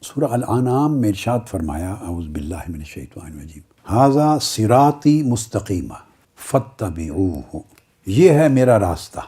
سورہ الانعام میں ارشاد فرمایا اعوذ باللہ من الشیطان الرجیم ھذا صراطی مستقیمہ فاتبعوہ، یہ ہے میرا راستہ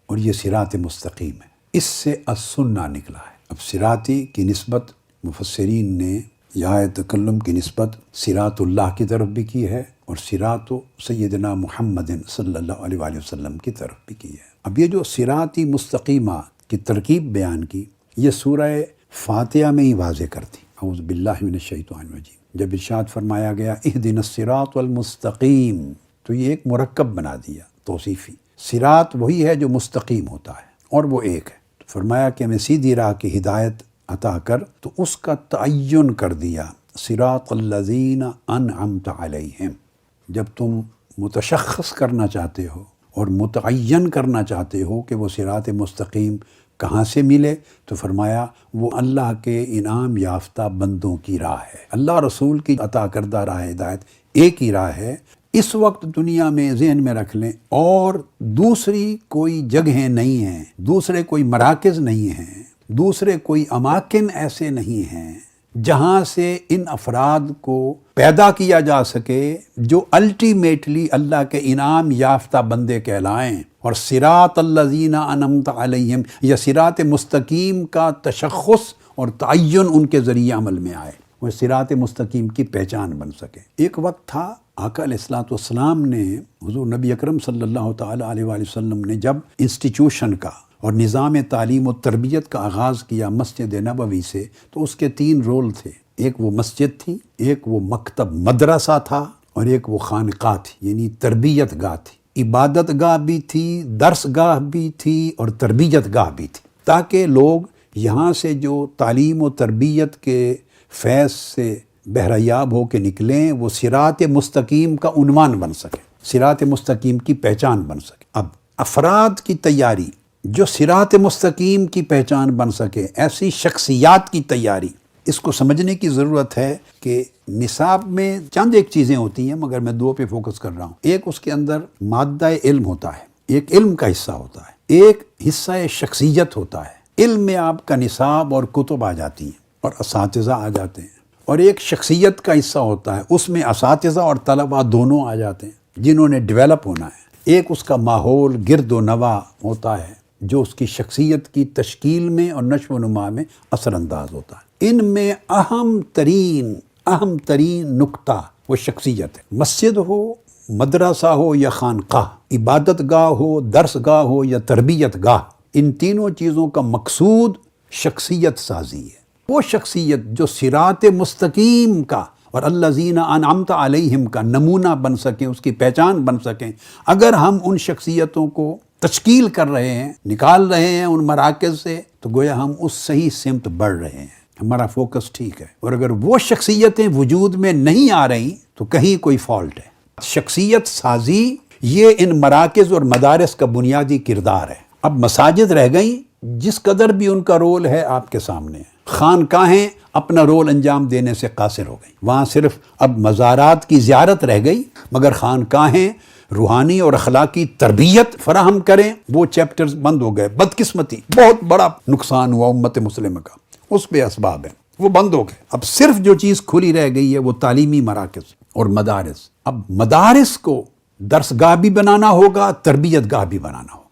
اور یہ صراط مستقیم ہے، اس سے السنہ نکلا ہے۔ اب صراطی کی نسبت مفسرین نے یا تکلم کی نسبت صراط اللہ کی طرف بھی کی ہے اور صراط سیدنا محمد صلی اللہ علیہ وآلہ وسلم کی طرف بھی کی ہے۔ اب یہ جو صراطی مستقیمہ کی ترکیب بیان کی، یہ سورہ فاتحہ میں ہی واضح کرتی۔ اعوذ باللہ من الشیطان الرجیم جب ارشاد فرمایا گیا اہدنا الصراط المستقیم، تو یہ ایک مرکب بنا دیا توصیفی۔ صراط وہی ہے جو مستقیم ہوتا ہے اور وہ ایک ہے، تو فرمایا کہ ہمیں سیدھی راہ کی ہدایت عطا کر، تو اس کا تعین کر دیا صراط الذین انعمت علیہم۔ جب تم متشخص کرنا چاہتے ہو اور متعین کرنا چاہتے ہو کہ وہ صراط مستقیم کہاں سے ملے، تو فرمایا وہ اللہ کے انعام یافتہ بندوں کی راہ ہے۔ اللہ رسول کی عطا کردہ راہ ہدایت ایک ہی راہ ہے۔ اس وقت دنیا میں ذہن میں رکھ لیں، اور دوسری کوئی جگہیں نہیں ہیں، دوسرے کوئی مراکز نہیں ہیں، دوسرے کوئی اماکن ایسے نہیں ہیں جہاں سے ان افراد کو پیدا کیا جا سکے جو الٹیمیٹلی اللہ کے انعام یافتہ بندے کہلائیں، اور صراط الذین انعمت علیہم یا صراط مستقیم کا تشخص اور تعین ان کے ذریعے عمل میں آئے، وہ صراط مستقیم کی پہچان بن سکے۔ ایک وقت تھا آقا علیہ الصلوۃ والسلام نے، حضور نبی اکرم صلی اللہ تعالیٰ علیہ وآلہ وسلم نے جب انسٹیٹیوشن کا اور نظام تعلیم و تربیت کا آغاز کیا مسجد نبوی سے، تو اس کے 3 رول تھے۔ ایک وہ مسجد تھی، ایک وہ مکتب مدرسہ تھا، اور ایک وہ خانقاہ تھی، یعنی تربیت گاہ تھی۔ عبادت گاہ بھی تھی، درس گاہ بھی تھی، اور تربیت گاہ بھی تھی، تاکہ لوگ یہاں سے جو تعلیم و تربیت کے فیض سے بہریاب ہو کے نکلیں، وہ صراط مستقیم کا عنوان بن سکے، صراط مستقیم کی پہچان بن سکے۔ اب افراد کی تیاری جو صراط مستقیم کی پہچان بن سکے، ایسی شخصیات کی تیاری، اس کو سمجھنے کی ضرورت ہے کہ نصاب میں چند ایک چیزیں ہوتی ہیں، مگر میں 2 پہ فوکس کر رہا ہوں۔ ایک اس کے اندر مادہ علم ہوتا ہے، ایک علم کا حصہ ہوتا ہے، ایک حصہ شخصیت ہوتا ہے۔ علم میں آپ کا نصاب اور کتب آ جاتی ہیں اور اساتذہ آ جاتے ہیں، اور ایک شخصیت کا حصہ ہوتا ہے، اس میں اساتذہ اور طلباء دونوں آ جاتے ہیں جنہوں نے ڈیولپ ہونا ہے۔ ایک اس کا ماحول گرد و نواح ہوتا ہے جو اس کی شخصیت کی تشکیل میں اور نشو و نما میں اثر انداز ہوتا ہے۔ ان میں اہم ترین نقطہ وہ شخصیت ہے۔ مسجد ہو، مدرسہ ہو یا خانقاہ، عبادت گاہ ہو، درس گاہ ہو یا تربیت گاہ، ان تینوں چیزوں کا مقصود شخصیت سازی ہے۔ وہ شخصیت جو صراط مستقیم کا اور الذین انعمت علیہم کا نمونہ بن سکیں، اس کی پہچان بن سکیں۔ اگر ہم ان شخصیتوں کو تشکیل کر رہے ہیں، نکال رہے ہیں ان مراکز سے، تو گویا ہم اس صحیح سمت بڑھ رہے ہیں، ہمارا فوکس ٹھیک ہے۔ اور اگر وہ شخصیتیں وجود میں نہیں آ رہی تو کہیں کوئی فالٹ ہے۔ شخصیت سازی یہ ان مراکز اور مدارس کا بنیادی کردار ہے۔ اب مساجد رہ گئیں، جس قدر بھی ان کا رول ہے آپ کے سامنے ہے۔ خانقاہیں اپنا رول انجام دینے سے قاصر ہو گئیں، وہاں صرف اب مزارات کی زیارت رہ گئی، مگر خانقاہیں روحانی اور اخلاقی تربیت فراہم کریں، وہ چیپٹرز بند ہو گئے۔ بدقسمتی، بہت بڑا نقصان ہوا امت مسلمہ کا، اس پہ اسباب ہیں، وہ بند ہو گئے۔ اب صرف جو چیز کھلی رہ گئی ہے وہ تعلیمی مراکز اور مدارس۔ اب مدارس کو درس گاہ بھی بنانا ہوگا، تربیت گاہ بھی بنانا ہوگا۔